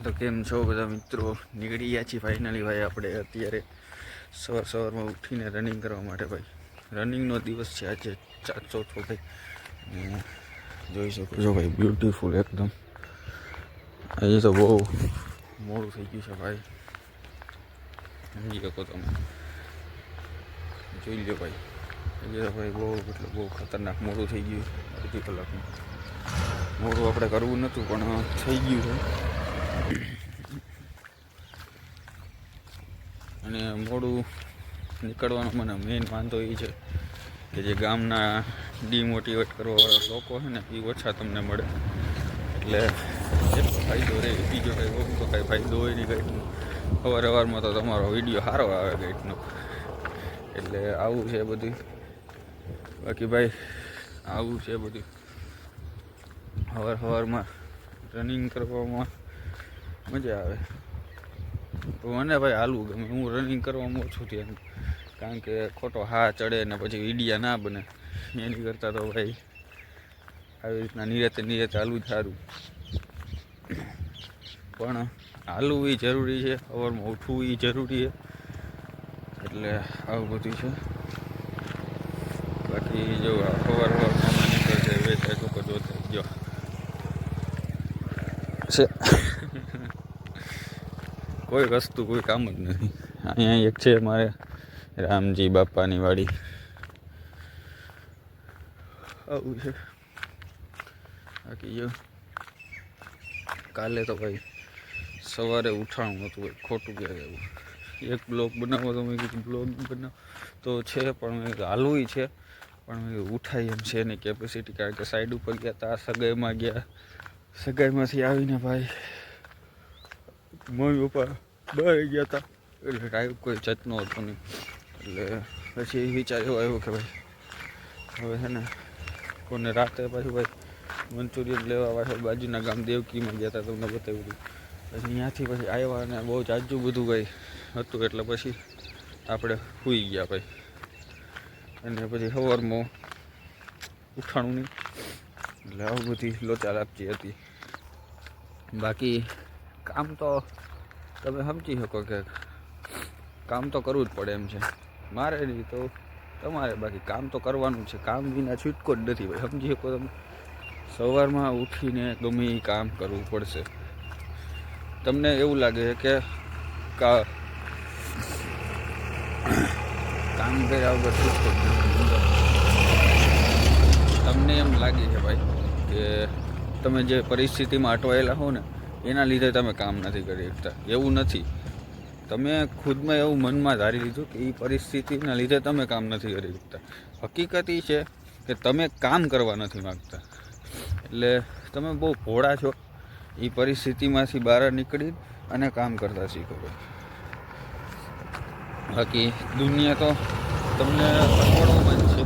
તો કેમ છો બધા મિત્રો? નીકળી ગયા છીએ ફાઇનલી ભાઈ આપણે અત્યારે સવારમાં ઉઠીને રનિંગ કરવા માટે ભાઈ. રનિંગનો દિવસ છે આજે, ચોથો ભાઈ. અને જોઈ શકો છો ભાઈ, બ્યુટીફુલ એકદમ. અહીં તો બહુ મોડું થઈ ગયું છે ભાઈ, સમજી શકો તમે. જોઈ લો ભાઈ, એટલે ભાઈ બહુ ખતરનાક મોડું થઈ ગયું. અડધી કલાકનું મોડું આપણે કરવું નહોતું પણ થઈ ગયું છે. અને મોડું નીકળવાનો મને મેઇન વાંધો એ છે કે જે ગામના ડિમોટિવેટ કરવાવાળા લોકો છે ને એ ઓછા તમને મળે. એટલે એટલો ફાયદો રહે, બીજો કંઈ તો કાંઈ ફાયદો હોય નહીં ગાઈડનો. સવારમાં તો તમારો વિડીયો સારો આવે ગાઈડનો. એટલે આવું છે બધું. બાકી ભાઈ આવું છે બધું. સવારમાં રનિંગ કરવામાં મજા આવે. મને ભાઈ હાલવું ગમે. હું રનિંગ કરવામાં ઓછું થયું, કારણ કે ખોટો હા ચડે ને પછી વિડીયા ના બને. એની કરતાં તો ભાઈ આવી રીતના નિરાતે હાલવું જ સારું. પણ હાલવું એ જરૂરી છે, સવારમાં ઉઠવું એ જરૂરી છે. એટલે આવું બધું છે. બાકી જો સવારમાં નીકળશે વેચાય લોકો જોતા જો છે. કોઈ વસ્તુ કોઈ કામ જ નથી. અહીંયા એક છે મારે રામજી બાપાની વાડી. આવું છે. બાકી જો કાલે તો ભાઈ સવારે ઉઠાણું હતું ભાઈ, ખોટું કહેવાય. એવું એક બ્લોગ બનાવો તો મેં કીધું બ્લોગ બનાવો તો છે, પણ મેં હાલવું છે, પણ મેં ઉઠાય એમ છે નહીં કેપેસિટી. કારણ કે સાઈડ ઉપર ગયા હતા, સગાઈમાં ગયા. સગાઈમાંથી આવીને ભાઈ મમ્મી પપ્પા બહાર ગયા હતા, એટલે ટાઈમ કોઈ જતનો હતો નહીં. એટલે પછી વિચાર એવો આવ્યો કે ભાઈ હવે છે ને કોને રાતે પાછું ભાઈ મંચુરિયન લેવા પાછળ બાજુના ગામ દેવકીમાં ગયા હતા, તમને બતાવ્યું હતું. પછી ત્યાંથી પછી આવ્યા અને બહુ જાજુ બધું ભાઈ હતું, એટલે પછી આપણે સૂઈ ગયા ભાઈ. અને પછી સવારમાં ઉઠાણું નહીં, એટલે આવું બધી લોચા લાપચી હતી. બાકી કામ તો તમે સમજી શકો કે કામ તો કરવું જ પડે એમ છે. મારે નહીં તો તમારે, બાકી કામ તો કરવાનું છે. કામ વિના છૂટકો જ નથી ભાઈ, સમજી શકો તમે. સવારમાં ઉઠીને ગમે એ કામ કરવું પડશે. તમને એવું લાગે કે કામ કર્યા વગર છૂટકો જ નથી. તમને એમ લાગે છે ભાઈ કે તમે જે પરિસ્થિતિમાં અટવાયેલા હો ને એના લીધે તમે કામ નથી કરી શકતા. એવું નથી. તમે ખુદમાં એવું મનમાં ધારી લીધું કે એ પરિસ્થિતિના લીધે તમે કામ નથી કરી શકતા. હકીકત એ છે કે તમે કામ કરવા નથી માગતા. એટલે તમે બહુ ભોળા છો. એ પરિસ્થિતિમાંથી બહાર નીકળી અને કામ કરતા શીખો. બાકી દુનિયા તો તમને અટવાડવામાં જ છે,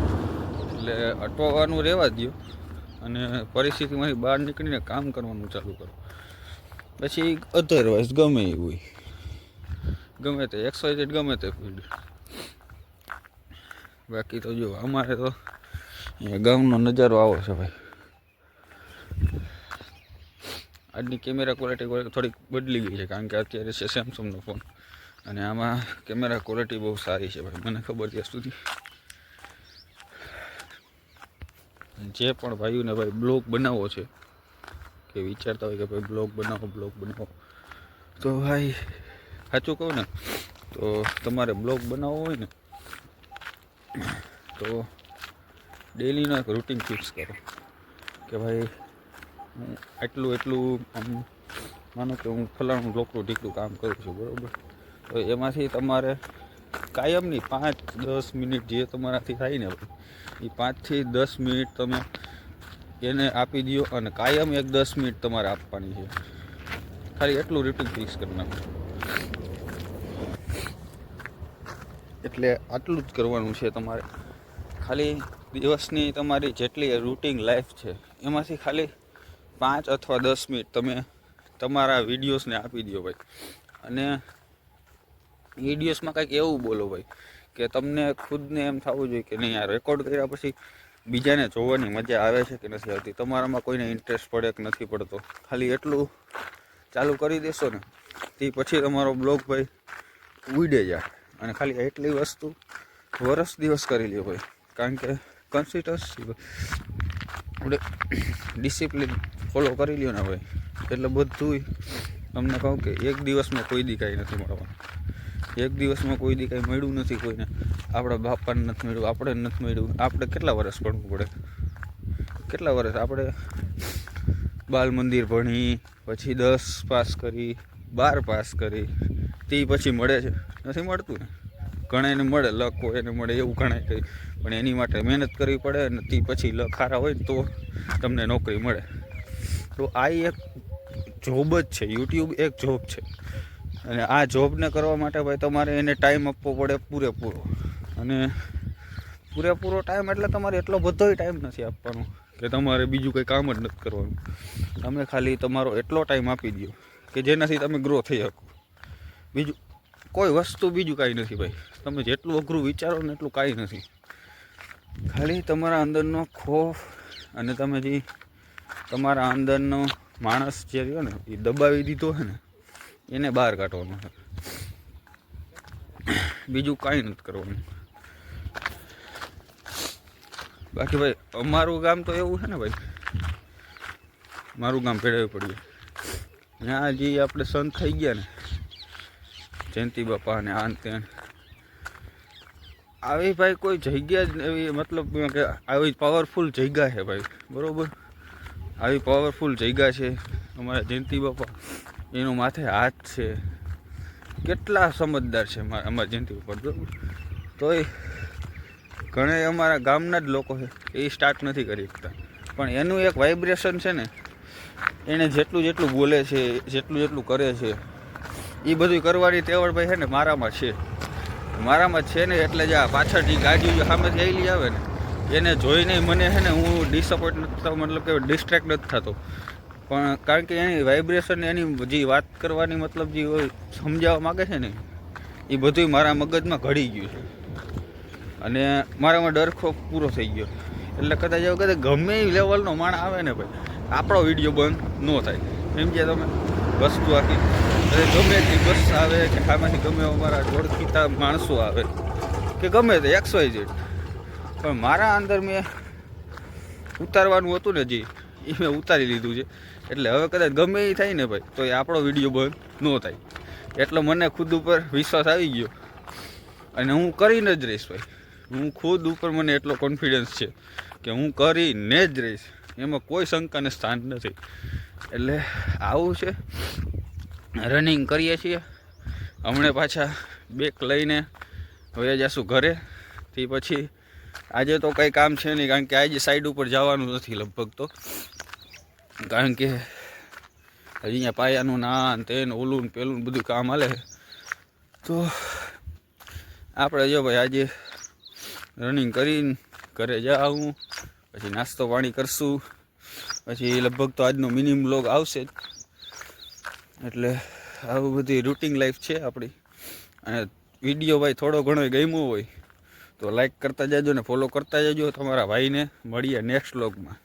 એટલે અટવાવાનું રહેવા દો અને પરિસ્થિતિમાંથી બહાર નીકળીને કામ કરવાનું ચાલુ કરો. પછી અધરવાઇઝ ગમે એ હોય, ગમે તે એક્સવાઇઝેડ ગમે તે ફીલ્ડ. બાકી તો જો અમારે તો અહીંયા ગામનો નજારો આવો છે ભાઈ. આજની કેમેરા ક્વોલિટી થોડીક બદલી ગઈ છે, કારણ કે અત્યારે છે સેમસંગનો ફોન, અને આમાં કેમેરા ક્વોલિટી બહુ સારી છે ભાઈ, મને ખબર ત્યાં સુધી. જે પણ ભાઈઓને ભાઈ બ્લોગ બનાવવો છે, કે વિચારતા હોય કે ભાઈ બ્લોગ બનાવો, તો ભાઈ સાચું કહું ને તો તમારે બ્લોગ બનાવવો હોય ને તો ડેલીનો એક રૂટિન ફિક્સ કરો કે ભાઈ હું એટલું આમ માનો કે હું ફલાણું લોકરું ઢીકડું કામ કરું છું, બરાબર. તો એમાંથી તમારે કાયમની 5-10 મિનિટ જે તમારાથી થાય ને એ 5 થી 10 મિનિટ તમે એને આપી દો, અને કાયમ 10 મિનિટ તમારે આપવાની છે. ખાલી એટલું રૂટિન ફિક્સ કરી નાખો. એટલે આટલું જ કરવાનું છે તમારે. ખાલી દિવસની તમારી જેટલી રૂટિન લાઈફ છે એમાંથી ખાલી 5 અથવા 10 મિનિટ તમે તમારા વિડીયોઝને આપી દો ભાઈ. અને વિડીયોઝમાં કંઈક એવું બોલો ભાઈ કે તમને ખુદને એમ થવું જોઈએ કે નહીં, આ રેકોર્ડ કર્યા પછી બીજાને જોવાની મજા આવે છે કે નથી આવતી, તમારામાં કોઈને ઇન્ટરેસ્ટ પડે કે નથી પડતો. ખાલી એટલું ચાલુ કરી દેશો ને તે પછી તમારો બ્લોગ ભાઈ ઉડે જાય. અને ખાલી એટલી વસ્તુ વર્ષ દિવસ કરી લ્યો ભાઈ, કારણ કે કન્સિસ્ટન્સી આપણે ડિસિપ્લિન ફોલો કરી લ્યો ને ભાઈ, એટલે બધું તમને કહું કે એક દિવસમાં કોઈ દી કાંઈ નથી મળવાનું. એક દિવસમાં કોઈ દી કાંઈ મળ્યું નથી કોઈને. આપણા બાપાને નથી મળ્યું, આપણે નથી મળ્યું. આપણે કેટલા વર્ષ ભણવું પડે, કેટલા વર્ષ આપણે બાલ મંદિર ભણી, પછી 10 પાસ કરી, 12 પાસ કરી, તે પછી મળે છે? નથી મળતું ને. ઘણાને મળે, લક હોય એને મળે, એવું ઘણા કંઈ, પણ એની માટે મહેનત કરવી પડે. અને તે પછી લક સારા હોય ને તો તમને નોકરી મળે. તો આ એક જોબ જ છે, યુટ્યુબ એક જોબ છે. અને આ જોબને કરવા માટે ભાઈ તમારે એને ટાઈમ આપવો પડે પૂરેપૂરો. અને પૂરેપૂરો ટાઈમ એટલે તમારે એટલો બધોય ટાઈમ નથી આપવાનો કે તમારે બીજું કંઈ કામ જ નથી કરવાનું. તમે ખાલી તમારો એટલો ટાઈમ આપી દો કે જેનાથી તમે ગ્રો થઈ શકો. બીજું કોઈ વસ્તુ બીજું કાંઈ નથી ભાઈ. તમે જેટલું અઘરું વિચારો ને એટલું કાંઈ નથી. ખાલી તમારા અંદરનો ખોફ અને તમે જે તમારા અંદરનો માણસ જે રહ્યો ને એ દબાવી દીધો છે ને એને બહાર કાઢવાનો છે. બીજું કાંઈ નથી કરવાનું. બાકી ભાઈ અમારું ગામ તો એવું છે ને ભાઈ, મારું ગામ ભેળવી પડ્યું. ત્યાં જે આપણે સંત થઈ ગયા ને જયંતિ બાપા ને આન તેન, આવી ભાઈ કોઈ જગ્યા જ એવી, મતલબ કે આવી પાવરફુલ જગ્યા છે ભાઈ, બરાબર. આવી પાવરફુલ જગ્યા છે અમારા જયંતિ બાપા, એનું માથે હાથ છે. કેટલા સમજદાર છે અમારા જયંતિ બાપા, બરાબર. તોય ઘણા અમારા ગામના જ લોકો છે એ સ્ટાર્ટ નથી કરી શકતા. પણ એનું એક વાઇબ્રેશન છે ને, એને જેટલું બોલે છે, જેટલું કરે છે, એ બધું કરવાની તેવડ ભાઈ છે ને મારામાં છે ને. એટલે જ આ પાછળથી ગાડીઓ સામેથી આવેલી આવે ને એને જોઈને મને છે ને હું ડિસઅપોઇન્ટ નથી થતો, મતલબ કે ડિસ્ટ્રેક્ટ નથી થતો. પણ કારણ કે એની વાઇબ્રેશન, એની જે વાત કરવાની મતલબ જે સમજાવવા માગે છે ને એ બધું મારા મગજમાં ઘડી ગયું છે. અને મારામાં ડરખો પૂરો થઈ ગયો. એટલે કદાચ એવું કદાચ ગમે એ લેવલનો માણસ આવે ને ભાઈ, આપણો વિડીયો બંધ ન થાય. સમજ્યા તમે વસ્તુ આખી? ગમે તે બસ આવે કે આમાંથી ગમે અમારા ઓળખીતા માણસો આવે કે ગમે તે XYZ, પણ મારા અંદર મેં ઉતારવાનું હતું ને જે એ મેં ઉતારી લીધું છે. એટલે હવે કદાચ ગમે એ થાય ને ભાઈ તો એ આપણો વિડીયો બંધ ન થાય. એટલો મને ખુદ ઉપર વિશ્વાસ આવી ગયો અને હું કરીને જ રહીશ ભાઈ. હું ખુદ ઉપર મને એટલો કોન્ફિડન્સ છે કે હું કરીને જ રહીશ, એમાં કોઈ શંકાને સ્થાન નથી. એટલે આવું છે. રનિંગ કરીએ છીએ હમણાં, પાછા બેક લઈને હવે જઈશું ઘરે. તે પછી આજે તો કંઈ કામ છે નહીં, કારણ કે આજે સાઈડ ઉપર જવાનું નથી લગભગ તો, કારણ કે અહીંયા પાયાનું નાન તેન ઓલું પેલું બધું કામ હાલે. તો આપણે જો ભાઈ આજે રનિંગ કરીને ઘરે જાઉં, પછી નાસ્તો પાણી કરશું, પછી લગભગ તો આજનો મિનિમમ વ્લોગ આવશે જ. એટલે આવું બધી રૂટિન લાઈફ છે આપણી. અને વિડીયો ભાઈ થોડો ઘણો ગમ્યો હોય તો લાઈક કરતા જજો ને ફોલો કરતા જજો તમારા ભાઈને. મળીએ નેક્સ્ટ વ્લોગમાં.